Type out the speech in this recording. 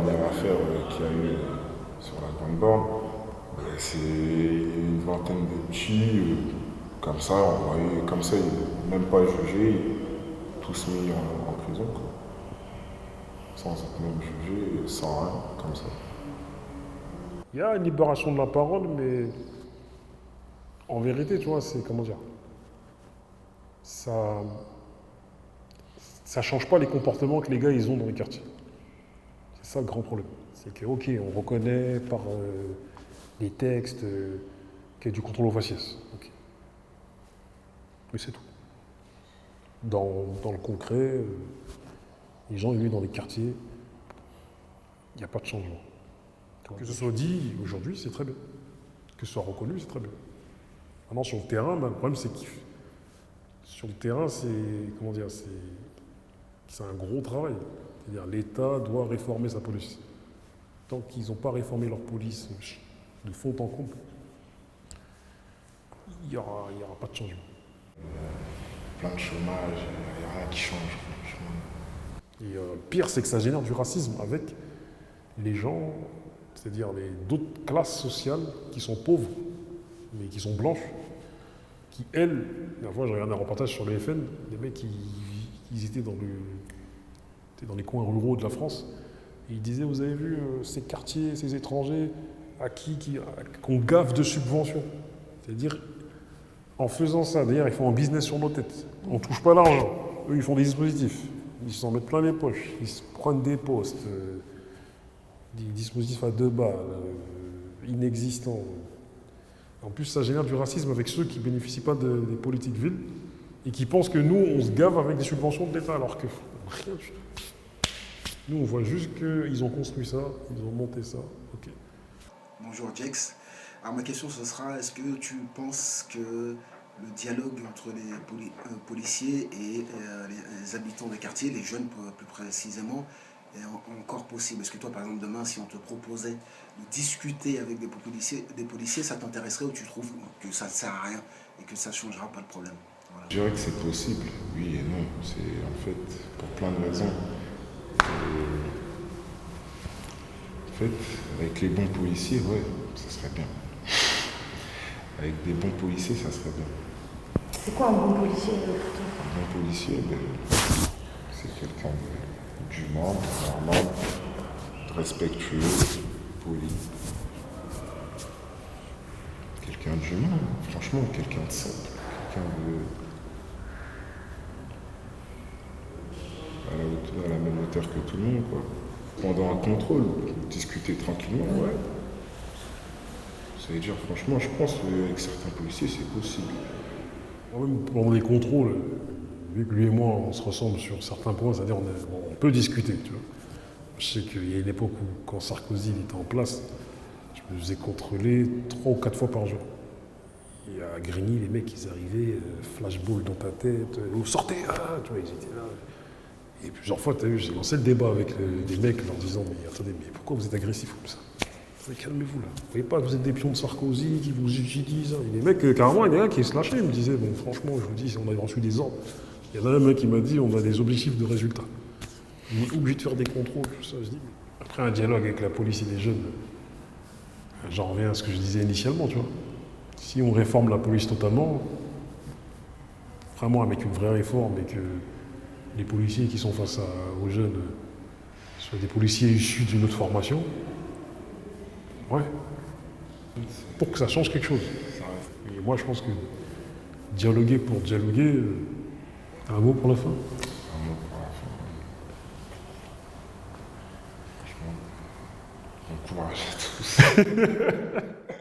dernière affaire qu'il y a eu sur la Grande Borne, c'est une vingtaine de petits, comme ça, envoyés, comme ça, même pas jugés, tous mis en prison, quoi. Sans être même jugés, sans rien, comme ça. Il y a une libération de la parole, mais en vérité, tu vois, c'est comment dire, ça, ça change pas les comportements que les gars ils ont dans les quartiers. C'est ça le grand problème. C'est que ok, on reconnaît par les textes qu'il y a du contrôle aux faciès. Ok. Mais c'est tout. Dans le concret, les gens élus dans les quartiers, il n'y a pas de changement. Que ce soit dit aujourd'hui, c'est très bien. Que ce soit reconnu, c'est très bien. Maintenant, sur le terrain, le problème, c'est que sur le terrain, c'est comment dire, c'est un gros travail. C'est-à-dire, l'État doit réformer sa police. Tant qu'ils n'ont pas réformé leur police de fond en comble, il n'y aura pas de changement. Plein de chômage, il n'y a rien qui change, franchement. Et le pire, c'est que ça génère du racisme avec les gens, c'est-à-dire d'autres classes sociales qui sont pauvres, mais qui sont blanches, qui, elles, la fois, j'ai regardé un reportage sur le FN, des mecs, ils étaient dans les coins ruraux de la France, et ils disaient, vous avez vu ces quartiers, ces étrangers, qu'on gaffe de subventions. C'est-à-dire, en faisant ça, d'ailleurs, ils font un business sur nos têtes. On ne touche pas l'argent. Eux, ils font des dispositifs. Ils s'en mettent plein les poches. Ils se prennent des postes, des dispositifs à 2 balles, inexistants. En plus, ça génère du racisme avec ceux qui ne bénéficient pas des politiques villes et qui pensent que nous, on se gave avec des subventions de l'État, alors que rien du tout. Nous, on voit juste qu'ils ont construit ça, ils ont monté ça. Okay. Bonjour Jex. Alors ma question ce sera, est-ce que tu penses que le dialogue entre les policiers et les habitants des quartiers, les jeunes plus précisément, est encore possible? Est-ce que toi par exemple demain si on te proposait de discuter avec des policiers, ça t'intéresserait ou tu trouves que ça ne sert à rien et que ça ne changera pas le problème? Voilà. Je dirais que c'est possible, oui et non. C'est en fait pour plein de raisons. En fait, avec les bons policiers, ouais, ça serait bien. Avec des bons policiers, ça serait bien. C'est quoi un bon policier pour toi? Un bon policier, c'est quelqu'un d'humain, normal, respectueux, poli. Quelqu'un d'humain, franchement, quelqu'un de simple, quelqu'un à la même hauteur que tout le monde, quoi. Pendant un contrôle, discuter tranquillement, ouais. Ça veut dire, franchement, je pense qu'avec certains policiers, c'est possible. Même pendant les contrôles, vu que lui et moi, on se ressemble sur certains points, c'est-à-dire on peut discuter, tu vois. Je sais qu'il y a une époque où, quand Sarkozy était en place, je me faisais contrôler 3 ou 4 fois par jour. Et à Grigny, les mecs, ils arrivaient, flashball dans ta tête, vous sortez, tu vois, ils étaient là. Et plusieurs fois, tu as vu, j'ai lancé le débat avec des mecs en leur disant, mais attendez, mais pourquoi vous êtes agressifs comme ça? Calmez-vous là. Vous voyez pas que vous êtes des pions de Sarkozy qui vous utilisent. Et les mecs, carrément, il y en a un qui se lâchait. Il me disait, bon, franchement, je vous dis, si on avait reçu des ordres, il y en a un mec qui m'a dit, on a des objectifs de résultats. On est obligé de faire des contrôles, tout ça. Je dis, après un dialogue avec la police et les jeunes, j'en reviens à ce que je disais initialement, tu vois. Si on réforme la police totalement, vraiment avec une vraie réforme et que les policiers qui sont face aux jeunes soient des policiers issus d'une autre formation, ouais. Pour que ça change quelque chose. Et moi, je pense que dialoguer pour dialoguer, un mot pour la fin. Un mot pour la fin. Franchement, bon courage à tous.